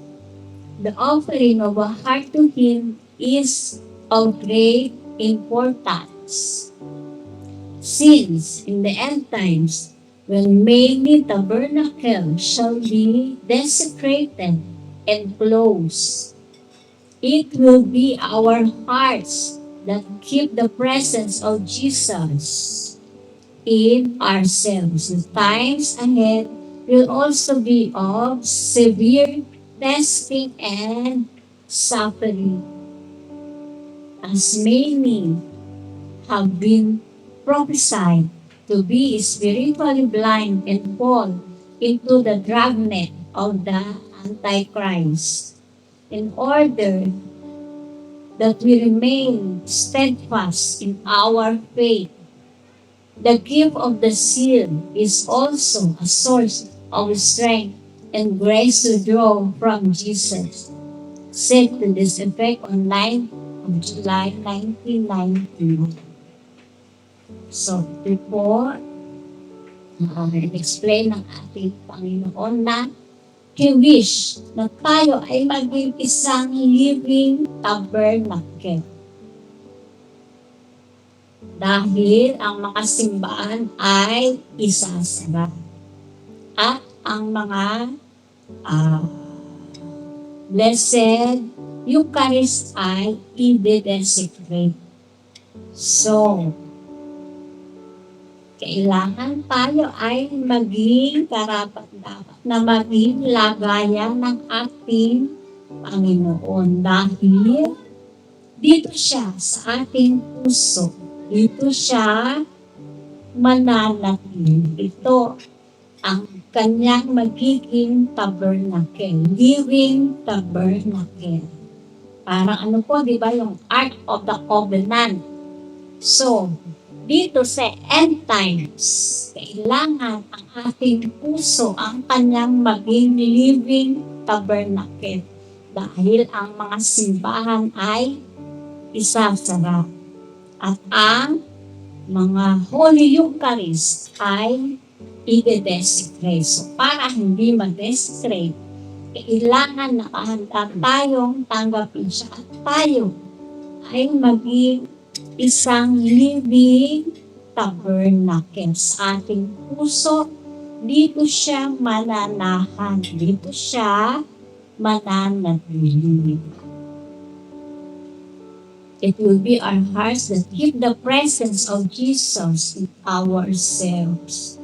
the offering of a heart to Him is of great importance. Since in the end times, when many tabernacles shall be desecrated and closed, it will be our hearts that keep the presence of Jesus in ourselves. The times ahead will also be of severe testing and suffering, as many have been prophesied to be spiritually blind and fall into the dragnet of the Antichrist. In order that we remain steadfast in our faith, the gift of the seal is also a source of strength and grace to draw from Jesus. Said to this effect on 9th of July 1999. So, ito po, explain ng ating Panginoon na He-wish na tayo ay maging isang living tabernacle. Dahil ang mga simbahan ay isasara. At ang mga Blessed Eucharist ay i-desecrate. So, kailangan tayo ay maging karapat-dapat na maging lagayan ng ating Panginoon. Dahil dito siya sa ating puso. Dito siya mananatili. Ito ang kanyang magiging tabernacle. Living tabernacle. Parang ano po, di ba, yung Ark of the Covenant. So, dito sa end times, kailangan ang ating puso ang kanyang maging living tabernacle dahil ang mga simbahan ay isasara at ang mga Holy Eucharist ay i-desecrate. So, para hindi ma-desecrate, kailangan nakahanda tayong tanggapin siya at tayo ay maging isang living tabernacle sa ating puso. Dito siya mananahan. Dito siya mananatili. It will be our hearts that keep the presence of Jesus in ourselves.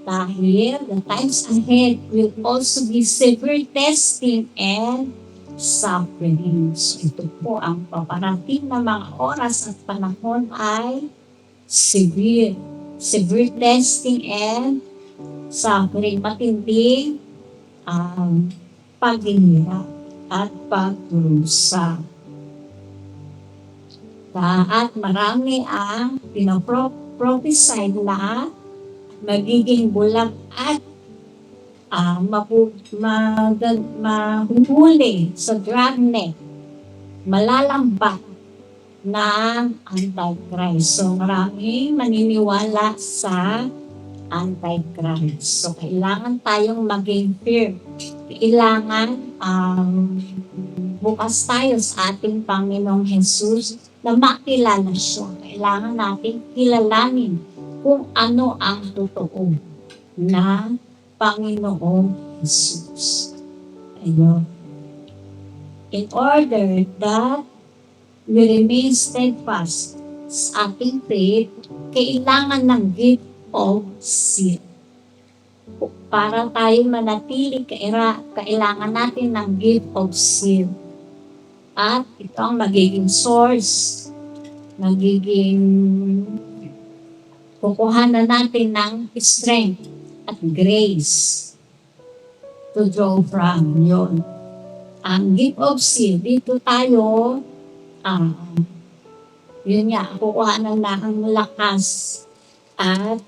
Dahil the times ahead will also be severe testing and suffering. So ito po ang paparating na mga oras at panahon ay severe. Severe testing and suffering. Matinding ang paghihirap at pagdurusa. At marami ang pinoprophesy na magiging bulag at mahuhuli sa dragnet, malalambat ng Antichrist. So maraming maniniwala sa Antichrist. So kailangan tayong maging firm. Kailangan bukas tayo sa ating Panginoong Jesus na makilala siya. Kailangan natin kilalanin kung ano ang totoo na Panginoong Jesus. Ayun. In order that we remain steadfast sa ating faith, kailangan ng gift of seal. Para tayo manatili, kailangan natin ng gift of seal. At ito ang magiging source, kukuhanan natin ng strength at grace to draw from yun. Ang gift of seal, dito tayo, yun nga, kukuhanan na ang lakas at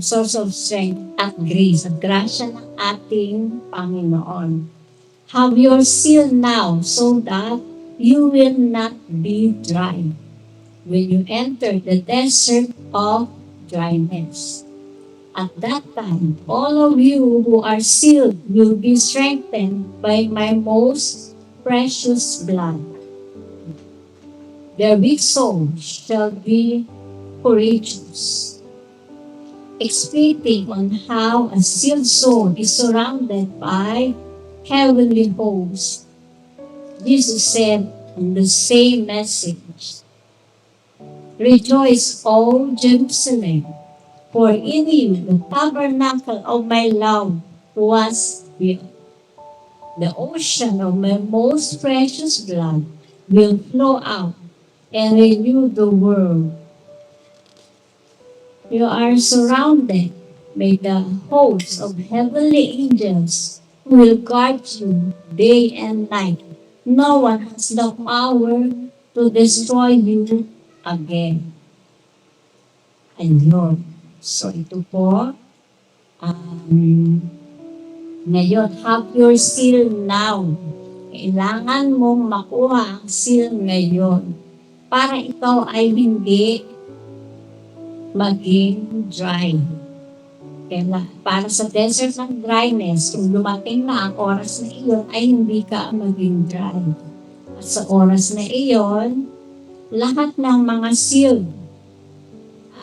source of strength at grace, at grasya ng ating Panginoon. Have your seal now so that you will not be dry when you enter the desert of dryness. At that time, all of you who are sealed will be strengthened by my most precious blood. Their weak souls shall be courageous, expecting on how a sealed soul is surrounded by heavenly hosts. Jesus said in the same message, "Rejoice, O Jerusalem, for in you the tabernacle of my love was built. The ocean of my most precious blood will flow out and renew the world." You are surrounded by the hosts of heavenly angels who will guard you day and night. No one has the power to destroy you again. Ayun. So ito po, ngayon, have your seal now. Kailangan mong makuha ang seal ngayon para ikaw ay hindi maging dry. Kaya para sa desert ng dryness, kung dumating na ang oras na iyon, ay hindi ka maging dry. At sa oras na iyon, lahat ng mga seal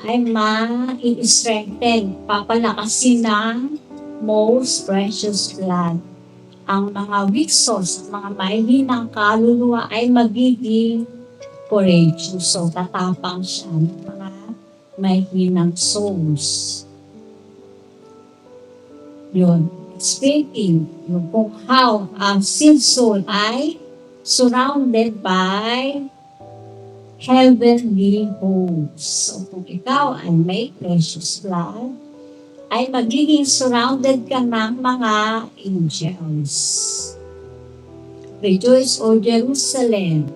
ay ma-strengthen, papalakasin ng most precious blood. Ang mga weak souls, ang mga mahihinang kaluluwa ay magiging courageous. So, tatapang siya ng mga mahihinang souls. Yun. Speaking kung how ang sealed soul ay surrounded by heavenly hosts. So, kung ikaw ay may precious blood, ay magiging surrounded ka ng mga angels. Rejoice, O Jerusalem,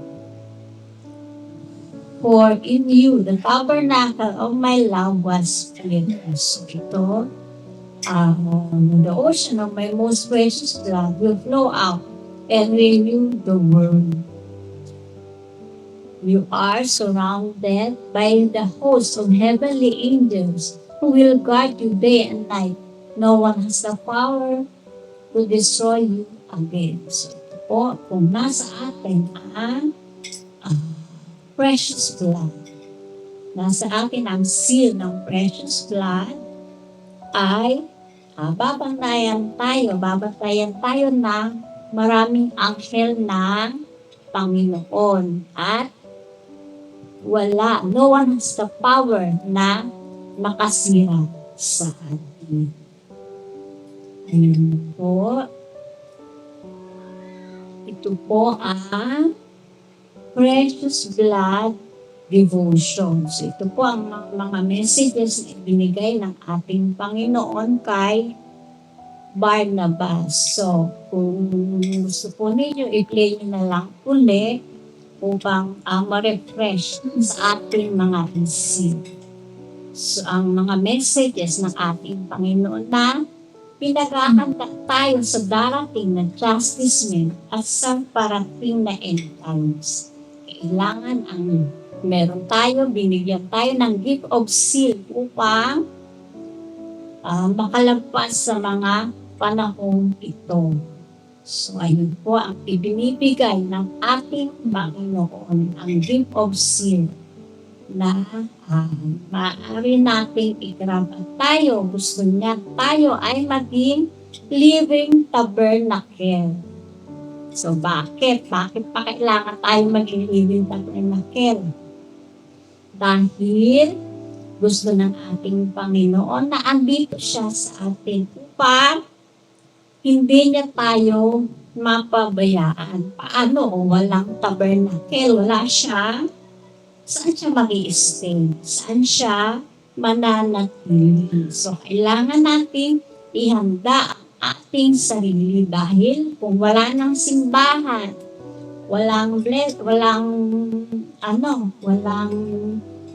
For in you, the tabernacle of my love was filled. So ito, the ocean of my most precious blood will flow out and renew the world. You are surrounded by the host of heavenly angels who will guard you day and night. No one has the power to destroy you again. So ito po, kung nasa atin ang precious blood, nasa atin ang seal ng precious blood, ay babantayan tayo ng maraming anghel ng Panginoon. At no one has the power na makasira sa atin. Ayun po. Ito po ang precious blood devotion. So ito po ang mga messages na ibinigay ng ating Panginoon kay Barnabas. So kung gusto po ninyo, i-play nyo na lang uli upang ma-refresh sa ating mga isip. So ang mga messages ng ating Panginoon na pinaghahanda tayo sa darating na chastisement at sa parating na end times. Kailangan meron tayo, binigyan tayo ng gift of seal upang makalagpas sa mga panahong ito. So ayun po ang ibinibigay ng ating Panginoon, ang gift of seal na maaari nating i-grab. At tayo, gusto niya tayo ay maging living tabernacle. So bakit? Bakit pa kailangan tayo maging living tabernacle? Dahil gusto ng ating Panginoon na andito siya sa atin upang hindi niya tayo mapabayaan. Paano? Walang tabernacle, wala siya. Saan siya mag-i-stay? Saan siya mananatili? So, kailangan natin ihanda ang ating sarili dahil kung wala ng simbahan, walang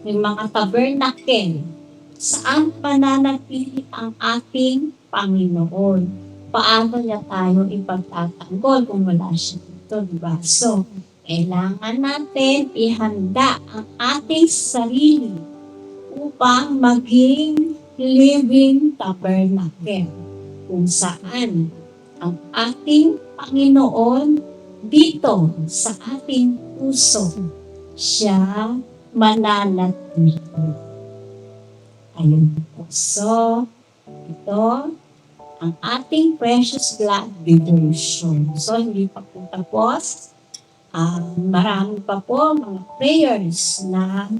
yung mga tabernacle, saan pananatili ang ating Panginoon? Paano niya tayo ipagtatanggol kung wala siya dito, diba? So, kailangan natin ihanda ang ating sarili upang maging living tabernacle kung saan ang ating Panginoon dito sa ating puso siya mananatili. Ayun po. So, ito ang ating precious blood devotion. So, hindi pa po tapos. Marami pa po mga prayers na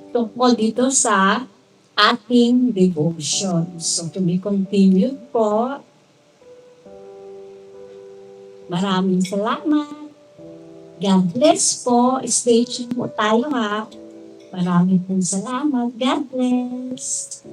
tungkol dito sa ating devotion. So, to be continued po. Maraming salamat. God bless po. Stay tuned po tayo ha. Maraming pong salamat. God bless.